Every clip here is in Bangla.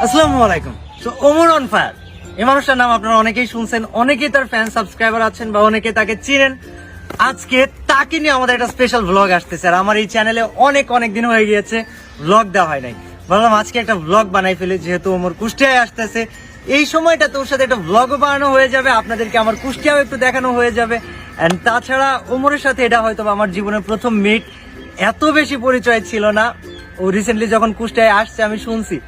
আসসালামু আলাইকুম। সো ওমর অন ফায়ার এই মানুষটার নাম আপনারা অনেকেই শুনছেন, অনেকেই তার ফ্যান সাবস্ক্রাইবার আছেন বা অনেকে তাকে চিনেন। আজকে তাকে নিয়ে আমাদের একটা স্পেশাল ভ্লগ আসতেছে। আর আমার এই চ্যানেলে অনেক দিন হয়ে গিয়েছে ভ্লগ দেওয়া হয় নাই। ভাবলাম আজকে একটা ভ্লগ বানাই ফেলি, যেহেতু ওমর কুষ্টিয়ায় আসতেছে। এই সময়টা তোর সাথে একটা ভ্লগও বানানো হয়ে যাবে, আপনাদেরকে আমার কুষ্টিয়াও একটু দেখানো হয়ে যাবে। অ্যান্ড তাছাড়া ওমরের সাথে এটা হয়তো আমার জীবনের প্রথম মিট। এত বেশি পরিচয় ছিল না। ও রিসেন্টলি যখন কুষ্টিয়ায় আসছে আমি শুনছি,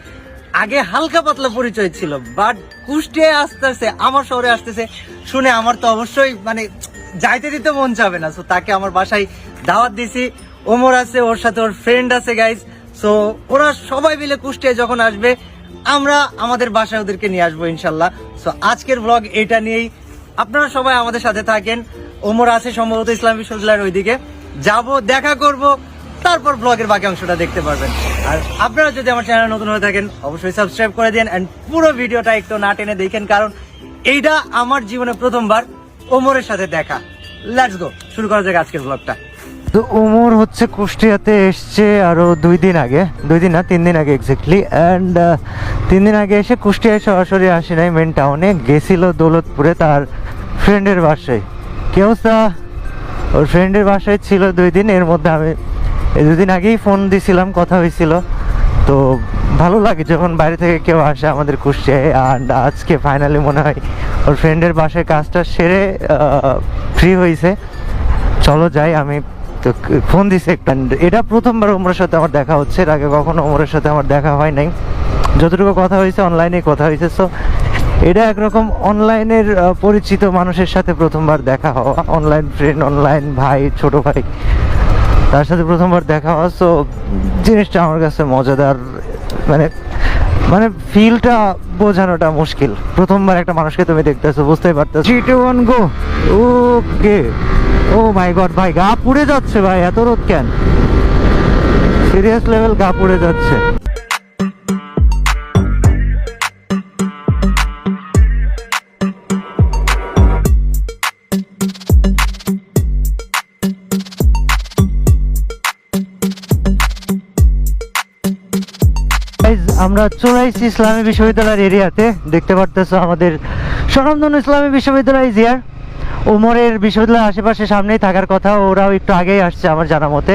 আগে হালকা পাতলা পরিচয় ছিল, বাট কুষ্টিয়ায় আসতেছে, আমার শহরে আসতেছে শুনে আমার তো অবশ্যই যাইতে দিতে মন চাবে না। সো তাকে আমার বাসায় দাওয়াত দিছি। ওমর আছে, ওর সাথে ওর ফ্রেন্ড আছে গাইজ। সো ওরা সবাই মিলে কুষ্টিয়ায় যখন আসবে আমরা আমাদের বাসায় ওদেরকে নিয়ে আসবো ইনশাল্লাহ। সো আজকের ব্লগ এটা নিয়েই, আপনারা সবাই আমাদের সাথে থাকেন। ওমর আছে সম্ভবত ইসলাম বিশ্ববিদ্যালয়ের ওইদিকে, যাব, দেখা করব, তারপর ব্লগের বাকি অংশটা দেখতে পারবেন। আর আপনারা যদি আমার চ্যানেল নতুন হয়ে থাকেন অবশ্যই সাবস্ক্রাইব করে দেন এন্ড পুরো ভিডিওটা একটু না টেনে দেখেন, কারণ এইটা আমার জীবনে প্রথমবার ওমরের সাথে দেখা। লেটস গো, শুরু করা যাক আজকের ব্লগটা। তো ওমর হচ্ছে কুষ্টিয়াতে এসছে আরো 2 দিন আগে, 2 দিন না 3 দিন আগে এক্স্যাক্টলি। অ্যান্ড 3 দিন আগে এসে কুষ্টিয়ায় সরাসরি আসে নাই, মেন টাউনে গেছিল দৌলতপুরে তার ফ্রেন্ডের বাসায়। কি অবস্থা? ওর ফ্রেন্ডের বাসায় ছিল 2 দিন। এর মধ্যে আমি 2 দিন আগেই ফোন দিছিলাম, কথা হয়েছিল। তো ভালো লাগে যখন বাইরে থেকে কেউ আসে আমাদের কুষ্টিয়ায়। আর আজকে ফাইনালি মনে হয় ওর ফ্রেন্ডের বাসায় কাজটা সেরে ফ্রি হয়েছে, চলো যাই। আমি তো ফোন দিছি একটা। এটা প্রথমবার ওমরের সাথে আমার দেখা হচ্ছে, এর আগে কখনো ওমরের সাথে আমার দেখা হয় নাই। যতটুকু কথা হয়েছে অনলাইনে কথা হয়েছে। সো এটা একরকম অনলাইনের পরিচিত মানুষের সাথে প্রথমবার দেখা হওয়া, অনলাইন ফ্রেন্ড, অনলাইন ভাই, ছোট ভাই, তার সাথে প্রথমবার দেখা হওয়া। সো জিনিসটা আমার কাছে মজাদার, মানে ফিলটা বোঝানোটা মুশকিল। প্রথমবার একটা মানুষকে তুমি দেখতেছো, বুঝতেই পারতেছো। 3 2 1 গো। ওকে। ও মাই গড ভাই, গা পুড়ে যাচ্ছে ভাই, এত রোদ কেন? সিরিয়াস লেভেল গা পুড়ে যাচ্ছে। আমরা চলে আসছি ইসলামী বিশ্ববিদ্যালয়ের এরিয়াতে। দেখতে পারতেছো আমাদের স্বনামধন্য ইসলামী বিশ্ববিদ্যালয় জিয়ার। ওমরের বিশ্ববিদ্যালয়ের আশেপাশে সামনেই থাকার কথা, ওরাও একটু আগেই আসছে আমার জানা মতে।